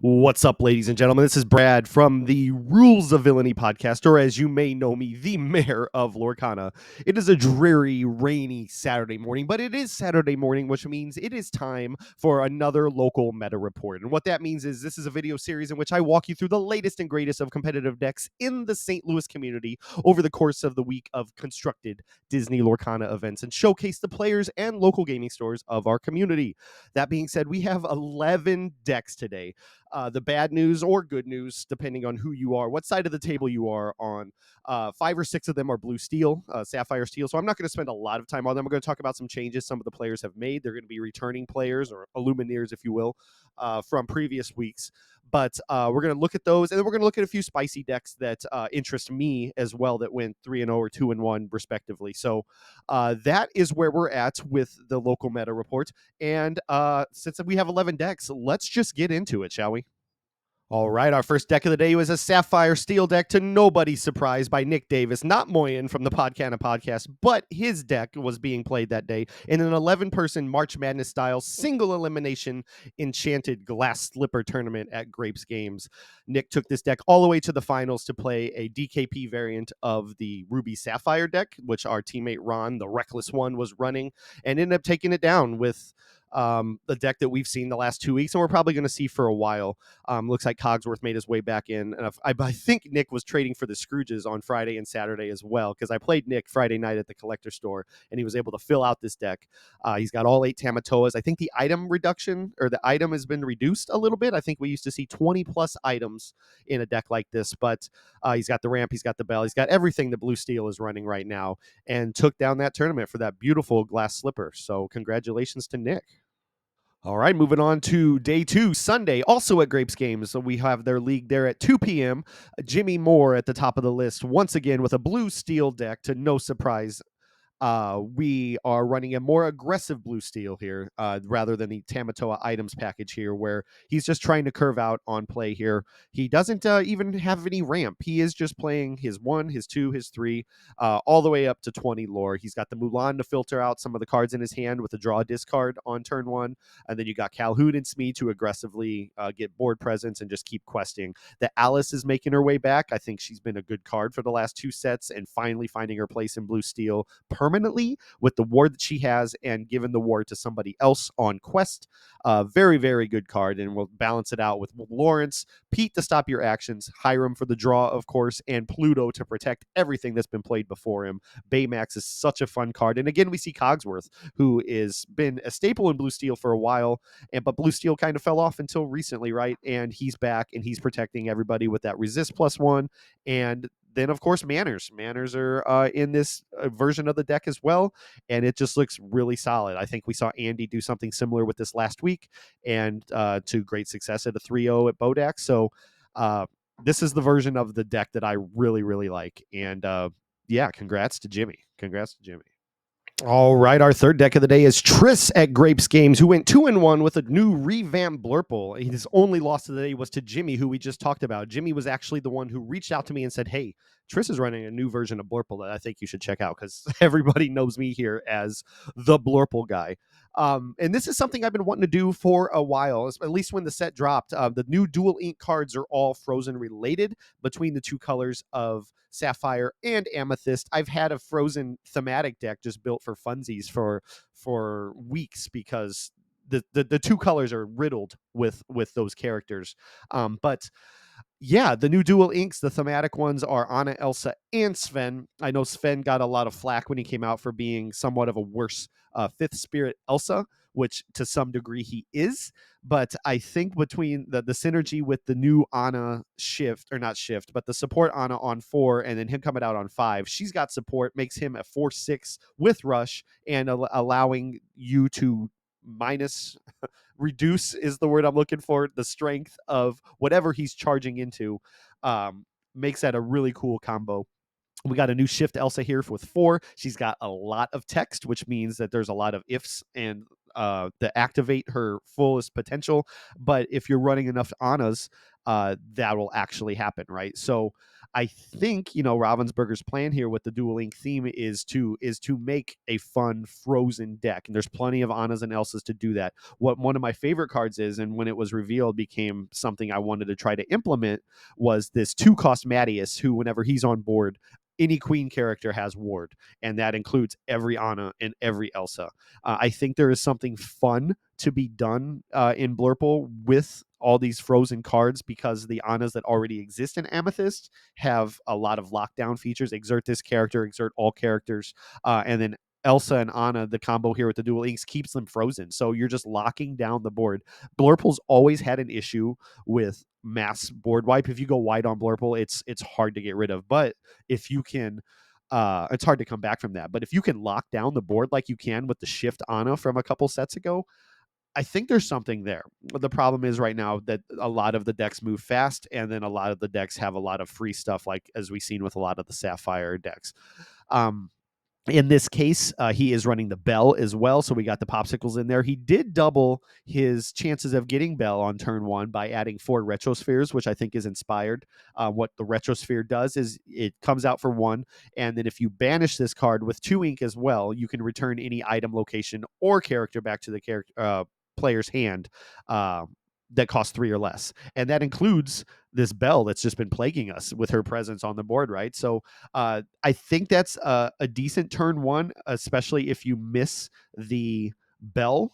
What's up, ladies and gentlemen? This is Brad from the Rules of Villainy podcast, or as you may know me, the Mayor of Lorcana. It is a dreary, rainy Saturday morning, but it is Saturday morning, which means it is time for another local meta report. And what that means is this is a video series in which I walk you through the latest and greatest of competitive decks in the St. Louis community over the course of the week of constructed Disney Lorcana events and showcase the players and local gaming stores of our community. That being said, we have 11 decks today. The bad news or good news, depending on who you are, what side of the table you are on. 5 or 6 of them are blue steel, sapphire steel. So I'm not going to spend a lot of time on them. We're going to talk about some changes some of the players have made. They're going to be returning players or Illumineers, if you will, from previous weeks. But we're going to look at those, and then we're going to look at a few spicy decks that interest me as well that went 3-0 or 2-1 respectively. So that is where we're at with the local meta report. And since we have 11 decks, let's just get into it, shall we? All right, our first deck of the day was a Sapphire Steel deck, to nobody's surprise, by Nick Davis, not Moyen from the Podcana podcast, but his deck was being played that day in an 11-person March Madness style single elimination enchanted glass slipper tournament at Grapes Games. Nick took this deck all the way to the finals to play a DKP variant of the Ruby Sapphire deck, which our teammate Ron, the reckless one, was running, and ended up taking it down with the deck that we've seen the last 2 weeks and we're probably going to see for a while. Looks like Cogsworth made his way back in, and I think Nick was trading for the Scrooges on Friday and Saturday as well, because I played Nick Friday night at the collector store and he was able to fill out this deck. He's got all 8 Tamatoas. I think the item reduction, or the item, has been reduced a little bit. I think we used to see 20 plus items in a deck like this, but he's got the ramp, he's got the bell, he's got everything that Blue Steel is running right now, and took down that tournament for that beautiful glass slipper. So congratulations to Nick. All right, moving on to day 2, Sunday, also at Grapes Games. So we have their league there at 2 p.m. Jimmy Moore at the top of the list, once again with a blue steel deck, to no surprise. We are running a more aggressive blue steel here rather than the Tamatoa items package here, where he's just trying to curve out on play here. He doesn't even have any ramp. He is just playing his 1, his 2, his 3, all the way up to 20 lore. He's got the Mulan to filter out some of the cards in his hand with a draw discard on turn 1. And then you got Calhoun and Smee to aggressively get board presence and just keep questing. The Alice is making her way back. I think she's been a good card for the last 2 sets and finally finding her place in blue steel permanently with the ward that she has, and given the ward to somebody else on quest. Very, very good card, and we'll balance it out with Lawrence, Pete to stop your actions, Hiram for the draw, of course, and Pluto to protect everything that's been played before him. Baymax is such a fun card, and again we see Cogsworth, who has been a staple in blue steel for a while, but blue steel kind of fell off until recently, right? And he's back, and he's protecting everybody with that resist +1, and then, of course, Manners. Manners are in this version of the deck as well, and it just looks really solid. I think we saw Andy do something similar with this last week, and to great success at a 3-0 at Bodach. So this is the version of the deck that I really, really like. And yeah, congrats to Jimmy. Congrats to Jimmy. All right, our third deck of the day is Triss at Grapes Games, who went 2-1 with a new revamped Blurple. His only loss of the day was to Jimmy, who we just talked about. Jimmy was actually the one who reached out to me and said, hey, Triss is running a new version of Blurple that I think you should check out, because everybody knows me here as the Blurple guy. And this is something I've been wanting to do for a while, at least when the set dropped. The new dual ink cards are all Frozen related between the 2 colors of Sapphire and Amethyst. I've had a Frozen thematic deck just built for funsies for weeks, because the 2 colors are riddled with those characters. But yeah, the new dual inks, the thematic ones, are Anna, Elsa, and Sven. I know Sven got a lot of flack when he came out for being somewhat of a worse 5th Spirit Elsa, which to some degree he is. But I think between the synergy with the new Anna shift, or not shift, but the support Anna on 4, and then him coming out on 5, she's got support, makes him a 4/6 with rush, and allowing you to reduce is the word I'm looking for, the strength of whatever he's charging into, makes that a really cool combo. We got a new shift Elsa here with 4. She's got a lot of text, which means that there's a lot of ifs and to activate her fullest potential. But if you're running enough Annas, that will actually happen, right? So I think, you know, Ravensburger's plan here with the Duel Link theme is to make a fun frozen deck, and there's plenty of Annas and Elsas to do that. What one of my favorite cards is, and when it was revealed became something I wanted to try to implement, was this 2-cost Mattias, who whenever he's on board, any queen character has ward, and that includes every Anna and every Elsa. I think there is something fun to be done in Blurple with all these frozen cards, because the Annas that already exist in Amethyst have a lot of lockdown features. Exert this character, exert all characters, and then Elsa and Anna, the combo here with the Dual Inks, keeps them frozen. So you're just locking down the board. Blurple's always had an issue with mass board wipe. If you go wide on Blurple, it's hard to get rid of. But if you can, it's hard to come back from that. But if you can lock down the board like you can with the Shift Anna from a couple sets ago, I think there's something there. But the problem is right now that a lot of the decks move fast, and then a lot of the decks have a lot of free stuff, like as we've seen with a lot of the Sapphire decks. Um, in this case, he is running the Bell as well, so we got the Popsicles in there. He did double his chances of getting Bell on turn 1 by adding 4 Retrospheres, which I think is inspired. What the Retrosphere does is it comes out for 1, and then if you banish this card with 2 ink as well, you can return any item, location, or character back to the player's hand that costs 3 or less. And that includes this Bell that's just been plaguing us with her presence on the board, right? So I think that's a decent turn 1, especially if you miss the Bell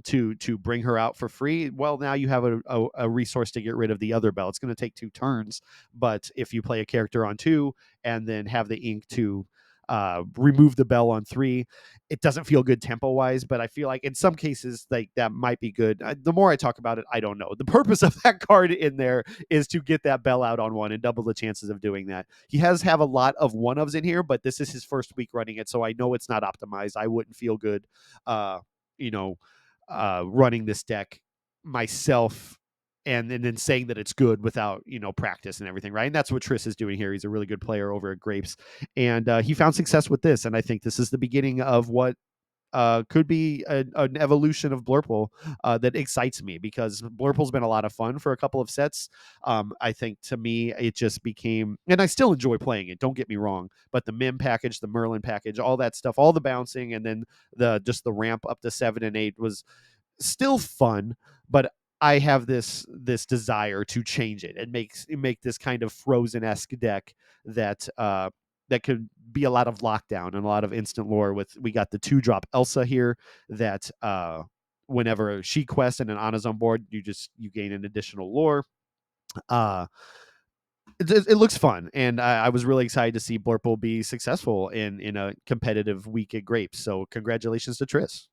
to bring her out for free. Well, now you have a resource to get rid of the other Bell. It's going to take 2 turns, but if you play a character on 2 and then have the ink to remove the Bell on 3, it doesn't feel good tempo wise, but I feel like in some cases like that might be good. The more I talk about it, I don't know. The purpose of that card in there is to get that Bell out on 1 and double the chances of doing that. He has have a lot of 1-ofs in here, but this is his first week running it, so I know it's not optimized. I wouldn't feel good you know running this deck myself, and then saying that it's good without practice and everything, right? And that's what Triss is doing here. He's a really good player over at Grapes, and he found success with this. And I think this is the beginning of what could be an evolution of Blurple that excites me, because Blurple's been a lot of fun for a couple of sets. I think to me it just became, and I still enjoy playing it, don't get me wrong, but the Mim package, the Merlin package, all that stuff, all the bouncing, and then the ramp up to 7 and 8 was still fun, but I have this desire to change it and make this kind of Frozen-esque deck that that could be a lot of lockdown and a lot of instant lore. With we got the 2-drop Elsa here that whenever she quests and an Anna's on board, you gain an additional lore. It looks fun, and I was really excited to see Blurple be successful in a competitive week at Grapes. So congratulations to Triss.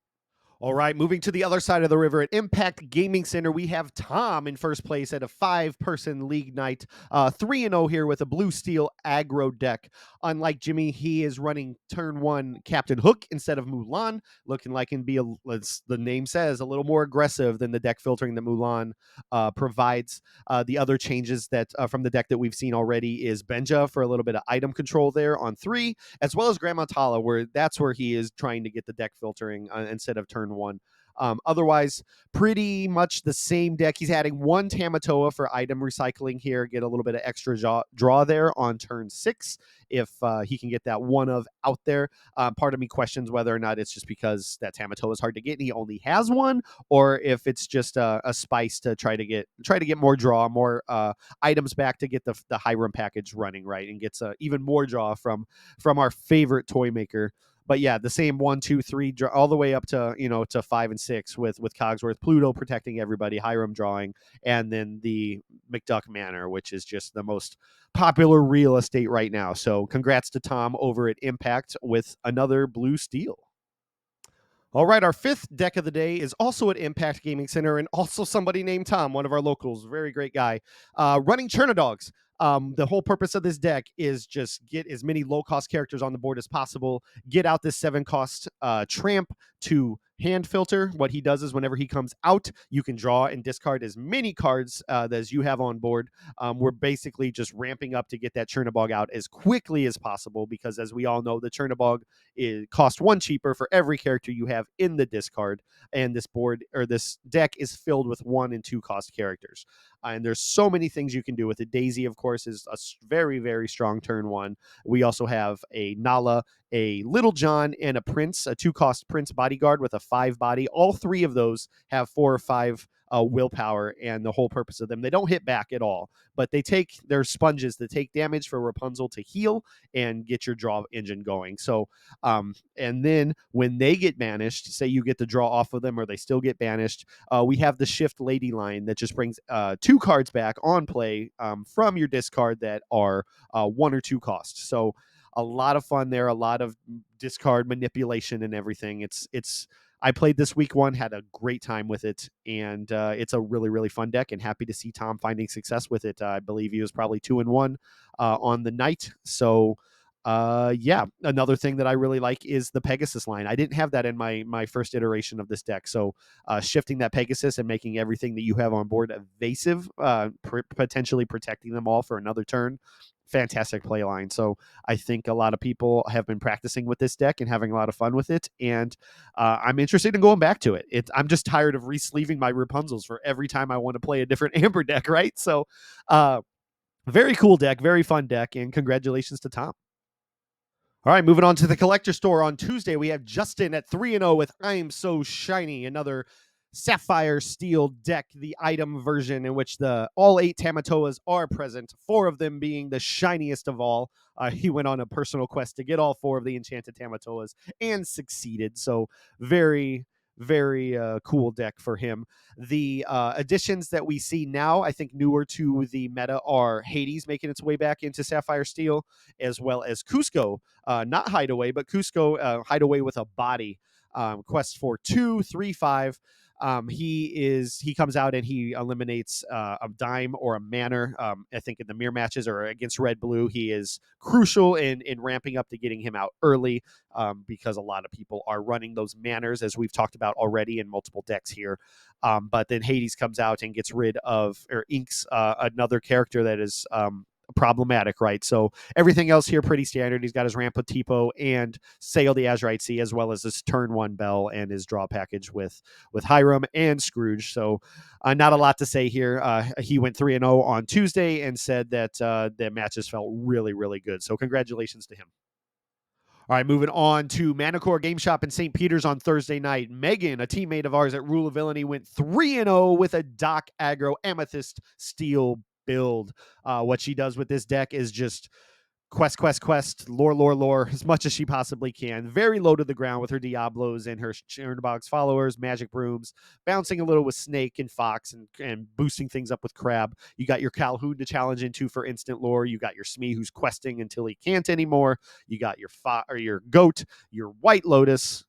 All right, moving to the other side of the river at Impact Gaming Center, we have Tom in first place at a 5-person league night, 3-0 here with a blue steel aggro deck. Unlike Jimmy, he is running turn 1 Captain Hook instead of Mulan, looking like and be, as the name says, a little more aggressive than the deck filtering that Mulan provides. The other changes that from the deck that we've seen already is Benja for a little bit of item control there on 3, as well as Grandma Tala, where that's where he is trying to get the deck filtering instead of turn 1. Otherwise, pretty much the same deck. He's adding 1 Tamatoa for item recycling here, get a little bit of extra draw there on turn 6 if he can get that 1-of out there. Part of me questions whether or not it's just because that Tamatoa is hard to get and he only has 1, or if it's just a spice to try to get more draw, more items back to get the Hiram package running, right, and gets even more draw from our favorite toy maker. But yeah, the same 1, 2, 3, all the way up to to 5 and 6 with Cogsworth, Pluto protecting everybody, Hiram drawing, and then the McDuck Manor, which is just the most popular real estate right now. So congrats to Tom over at Impact with another blue steel. All right, our 5th deck of the day is also at Impact Gaming Center, and also somebody named Tom, one of our locals, very great guy, running Chernodogs. The whole purpose of this deck is just get as many low-cost characters on the board as possible, get out this 7-cost Tramp to hand filter. What he does is whenever he comes out, you can draw and discard as many cards as you have on board. We're basically just ramping up to get that Chernabog out as quickly as possible because, as we all know, the Chernabog cost one cheaper for every character you have in the discard, and this board or this deck is filled with 1 and 2 cost characters. And there's so many things you can do with it. Daisy, of course, is a very, very strong turn 1. We also have a Nala, a Little John, and a Prince, a 2-cost Prince bodyguard with a 5 body. All 3 of those have 4 or 5 willpower, and the whole purpose of them, they don't hit back at all, but they're sponges that take damage for Rapunzel to heal and get your draw engine going. So and then when they get banished, say you get the draw off of them or they still get banished, we have the Shift Lady line that just brings 2 cards back on play from your discard that are 1 or 2 costs. So a lot of fun there, a lot of discard manipulation and everything. I played this week 1, had a great time with it, and it's a really, really fun deck, and happy to see Tom finding success with it. I believe he was probably 2-1 on the night. So yeah, another thing that I really like is the Pegasus line. I didn't have that in my first iteration of this deck. So shifting that Pegasus and making everything that you have on board evasive, potentially protecting them all for another turn. Fantastic play line. So I think a lot of people have been practicing with this deck and having a lot of fun with it. And I'm interested in going back to it. I'm just tired of re-sleeving my Rapunzels for every time I want to play a different Amber deck, right? So very cool deck, very fun deck, and congratulations to Tom. All right, moving on to the collector store on Tuesday, we have Justin at 3-0 with I'm So Shiny, another Sapphire Steel deck, the item version in which all 8 Tamatoas are present, 4 of them being the shiniest of all. He went on a personal quest to get all 4 of the enchanted Tamatoas and succeeded. So very, very cool deck for him. The additions that we see now, I think newer to the meta, are Hades making its way back into Sapphire Steel, as well as Cusco, not Hideaway, but Cusco, Hideaway with a body. Quest for 2, 3, 5. He comes out and he eliminates a dime or a manor. I think in the mirror matches or against red blue, he is crucial in ramping up to getting him out early, because a lot of people are running those manors, as we've talked about already in multiple decks here. But then Hades comes out and gets rid of or inks another character that is problematic, right? So everything else here pretty standard. He's got his Rampa Tipo and Sail the Azurite Sea, as well as his turn 1 Bell and his draw package with Hiram and Scrooge. So not a lot to say here. He went 3-0 on Tuesday and said that the matches felt really, really good. So congratulations to him. All right, moving on to Manticore Game Shop in St. Peter's on Thursday night. Megan, a teammate of ours at Rule of Villainy, went 3-0 with a Doc Aggro Amethyst Steel build. What she does with this deck is just quest, lore, as much as she possibly can. Very low to the ground with her Diablos and her Chernabog's followers, Magic Brooms, bouncing a little with Snake and Fox, and boosting things up with Crab. You got your Calhoun to challenge into for instant lore. You got your Smee who's questing until he can't anymore. You got your Goat, your White Lotus.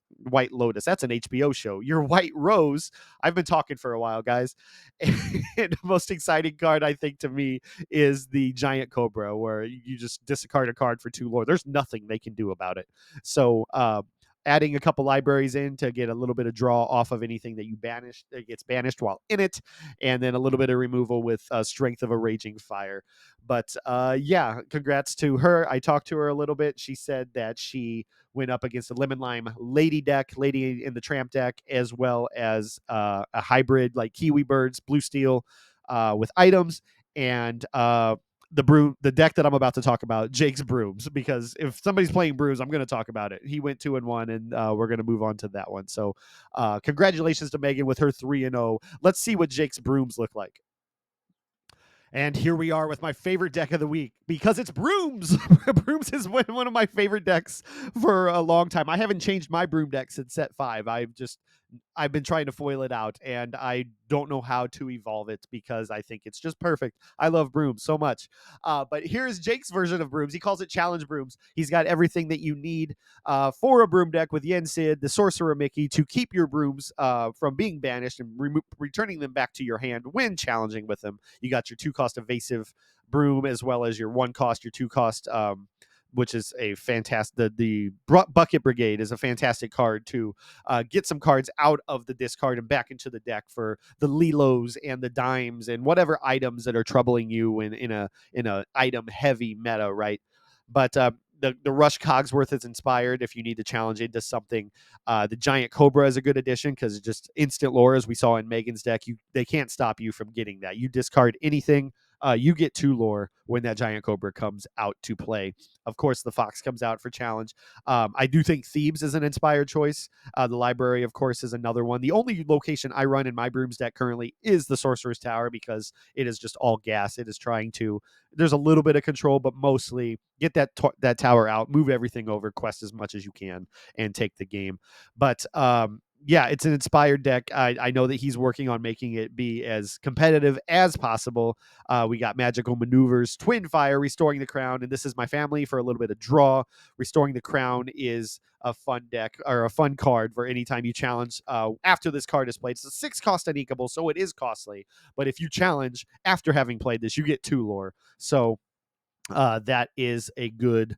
That's an HBO show. Your White Rose. I've been talking for a while, guys. And the most exciting card, I think, to me, is the Giant Cobra, where you just discard a card for 2 lore. There's nothing they can do about it. So adding a couple libraries in to get a little bit of draw off of anything that you banish that gets banished while in it, and then a little bit of removal with Strength of a Raging Fire. But yeah, congrats to her. I talked to her a little bit. She said that she went up against a Lemon Lime Lady in the Tramp deck, as well as a hybrid like Kiwi Birds, Blue Steel with items, and the deck that I'm about to talk about, Jake's Brooms, because if somebody's playing Brooms, I'm going to talk about it. He went 2-1, and we're going to move on to that one. So congratulations to Megan with her 3-0. Let's see what Jake's Brooms look like. And here we are with my favorite deck of the week, because it's Brooms. Brooms is one of my favorite decks for a long time. I haven't changed my Broom deck since set 5. I've been trying to foil it out, and I don't know how to evolve it because I think it's just perfect. I love Brooms so much. But here's Jake's version of Brooms. He calls it Challenge Brooms. He's got everything that you need for a Broom deck with Yen Sid, the Sorcerer Mickey, to keep your Brooms from being banished and returning them back to your hand when challenging with them. You got your 2-cost evasive Broom, as well as your 1-cost, your 2-cost which is a fantastic. The Bucket Brigade is a fantastic card to get some cards out of the discard and back into the deck for the Lilos and the Dimes and whatever items that are troubling you in a item heavy meta, right? But the Rush Cogsworth is inspired if you need to challenge into something. The Giant Cobra is a good addition because it's just instant lore, as we saw in Megan's deck. They can't stop you from getting that. You discard anything, you get 2 lore when that Giant Cobra comes out to play. Of course, the Fox comes out for challenge. I do think Thebes is an inspired choice. The library, of course, is another one. The only location I run in my Brooms deck currently is the Sorcerer's Tower because it is just all gas. It is trying to. There's a little bit of control, but mostly get that tower out, move everything over, quest as much as you can, and take the game. But yeah, it's an inspired deck. I know that he's working on making it be as competitive as possible. We got Magical Maneuvers, Twin Fire, Restoring the Crown, and This Is My Family for a little bit of draw. Restoring the Crown is a fun deck or a fun card for any time you challenge after this card is played. It's a 6 cost unequal, so it is costly. But if you challenge after having played this, you get 2 lore. So that is a good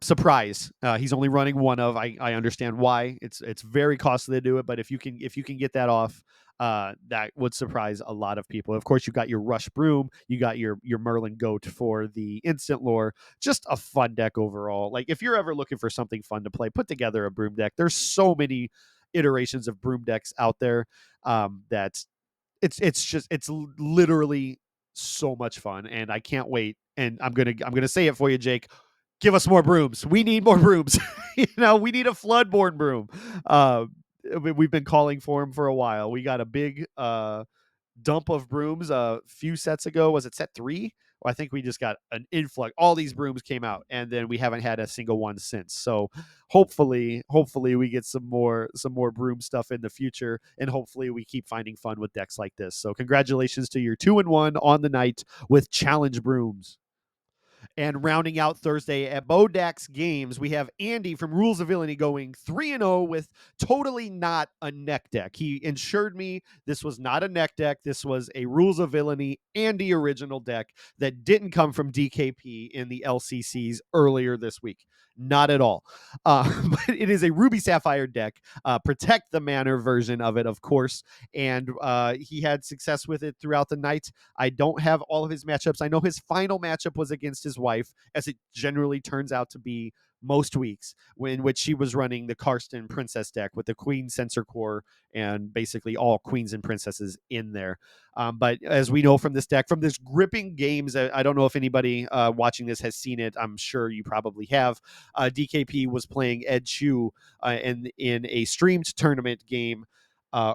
surprise. He's only running one of. I understand why. It's very costly to do it, but if you can get that off, that would surprise a lot of people. Of course, you got your Rush Broom, you got your Merlin Goat for the instant lore. Just a fun deck overall. Like if you're ever looking for something fun to play, put together a Broom deck. There's so many iterations of Broom decks out there that it's literally so much fun, and I can't wait. And I'm gonna say it for you, Jake. Give us more brooms. We need more brooms. We need a Floodborn broom. We've been calling for him for a while. We got a big dump of brooms a few sets ago. Was it set 3? Well, I think we just got an influx. All these brooms came out, and then we haven't had a single one since. So hopefully we get some more broom stuff in the future, and hopefully we keep finding fun with decks like this. So congratulations to your 2-1 on the night with challenge brooms. And rounding out Thursday at Bodach's Games, we have Andy from Rules of Villainy going 3-0 with totally not a neck deck. He ensured me this was not a neck deck. This was a Rules of Villainy Andy original deck that didn't come from DKP in the LCCs earlier this week. Not at all. But it is a Ruby Sapphire deck. Protect the Manor version of it, of course. And he had success with it throughout the night. I don't have all of his matchups. I know his final matchup was against his wife, as it generally turns out to be most weeks, in which she was running the Karsten Princess deck with the Queen Sensor Core and basically all queens and princesses in there. But as we know from this deck, from this gripping games, I don't know if anybody watching this has seen it. I'm sure you probably have. DKP was playing Ed Chu in a streamed tournament game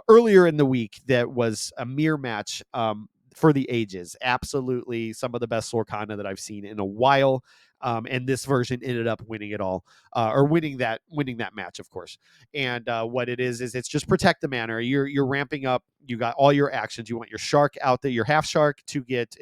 earlier in the week that was a mirror match for the ages. Absolutely some of the best Lorcana that I've seen in a while. And this version ended up winning it all, or winning that match, of course. And what it is it's just protect the manor. You're ramping up. You got all your actions. You want your shark out there, your half shark, to get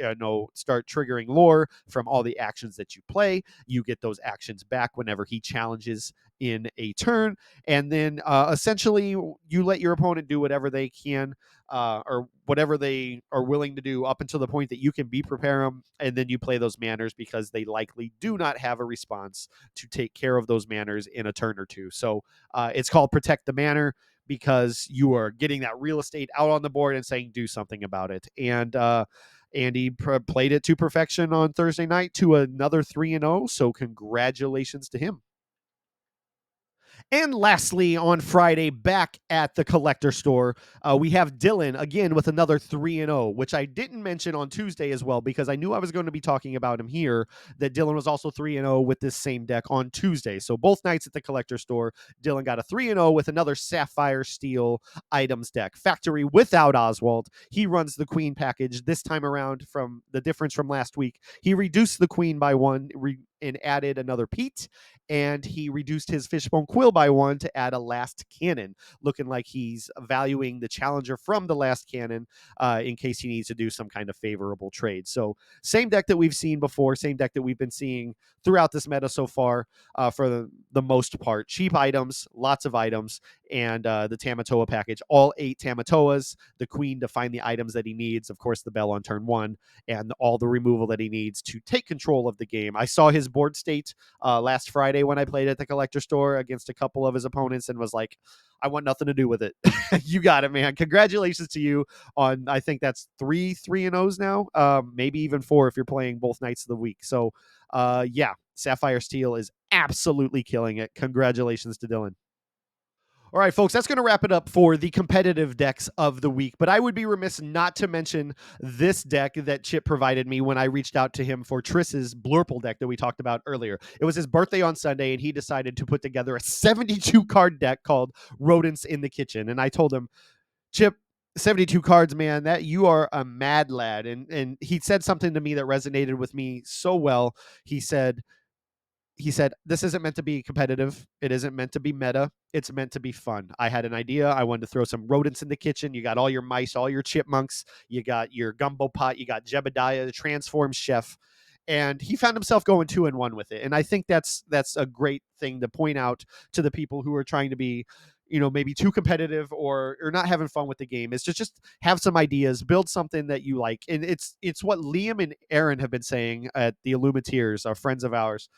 start triggering lore from all the actions that you play. You get those actions back whenever he challenges in a turn, and then essentially you let your opponent do whatever they can or whatever they are willing to do up until the point that you can prepare them, and then you play those manors because they likely do not have a response to take care of those manors in a turn or two. So it's called Protect the Manor because you are getting that real estate out on the board and saying do something about it. And Andy played it to perfection on Thursday night to another 3-0. So congratulations to him. And lastly, on Friday, back at the collector store, we have Dylan again with another 3-0, which I didn't mention on Tuesday as well because I knew I was going to be talking about him here, that Dylan was also 3-0 with this same deck on Tuesday. So both nights at the collector store, Dylan got a 3-0 with another Sapphire Steel items deck. Factory without Oswald. He runs the Queen package this time around. From the difference from last week, he reduced the Queen by 1 and added another Pete, and he reduced his Fishbone Quill by 1 to add a last cannon, looking like he's valuing the challenger from the last cannon in case he needs to do some kind of favorable trade. So same deck that we've seen before, same deck that we've been seeing throughout this meta so far for the most part. Cheap items, lots of items, and the Tamatoa package. All 8 Tamatoas, the queen to find the items that he needs, of course, the bell on turn 1, and all the removal that he needs to take control of the game. I saw his board state last Friday when I played at the collector store against a couple of his opponents and was like, I want nothing to do with it. You got it, man. Congratulations to you on, I think that's 3-0s now, maybe even 4 if you're playing both nights of the week. So, yeah, Sapphire Steel is absolutely killing it. Congratulations to Dylan. All right, folks, that's going to wrap it up for the competitive decks of the week. But I would be remiss not to mention this deck that Chip provided me when I reached out to him for Triss's Blurple deck that we talked about earlier. It was his birthday on Sunday, and he decided to put together a 72-card deck called Rodents in the Kitchen. And I told him, Chip, 72 cards, man, that you are a mad lad. And he said something to me that resonated with me so well. He said, this isn't meant to be competitive. It isn't meant to be meta. It's meant to be fun. I had an idea. I wanted to throw some rodents in the kitchen. You got all your mice, all your chipmunks. You got your gumbo pot. You got Jebediah, the transformed chef. And he found himself going 2-1 with it. And I think that's a great thing to point out to the people who are trying to be, maybe too competitive or not having fun with the game. Is just have some ideas, build something that you like. And it's what Liam and Aaron have been saying at the Illumineers, our friends of ours,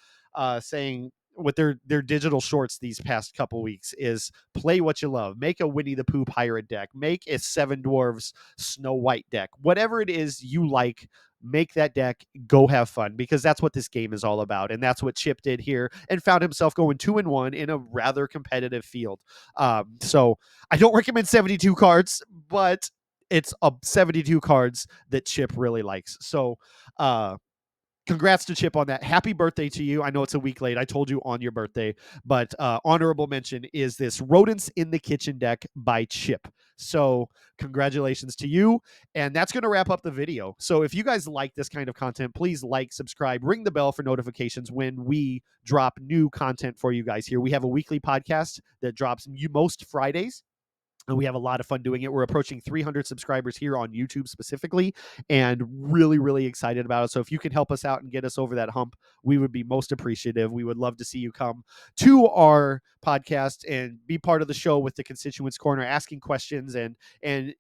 saying with their digital shorts these past couple weeks is play what you love. Make a Winnie the Pooh pirate deck. Make a Seven Dwarves Snow White deck. Whatever it is you like, make that deck, go have fun, because that's what this game is all about. And that's what Chip did here and found himself going 2-1 in a rather competitive field. So I don't recommend 72 cards, but it's 72 cards that Chip really likes. So, congrats to Chip on that. Happy birthday to you. I know it's a week late. I told you on your birthday, but honorable mention is this Rodents in the Kitchen deck by Chip. So congratulations to you. And that's going to wrap up the video. So if you guys like this kind of content, please like, subscribe, ring the bell for notifications when we drop new content for you guys here. We have a weekly podcast that drops most Fridays, and we have a lot of fun doing it. We're approaching 300 subscribers here on YouTube specifically, and really, really excited about it. So if you can help us out and get us over that hump, we would be most appreciative. We would love to see you come to our podcast and be part of the show with the Constituents Corner, asking questions and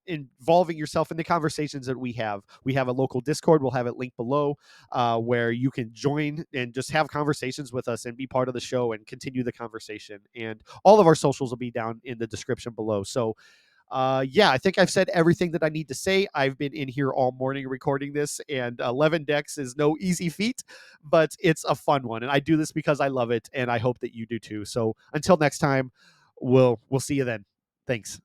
involving yourself in the conversations that we have. We have a local Discord. We'll have it linked below, where you can join and just have conversations with us and be part of the show and continue the conversation. And all of our socials will be down in the description below. So yeah, I think I've said everything that I need to say. I've been in here all morning recording this, and 11 decks is no easy feat, but it's a fun one. And I do this because I love it, and I hope that you do too. So until next time, we'll see you then. Thanks.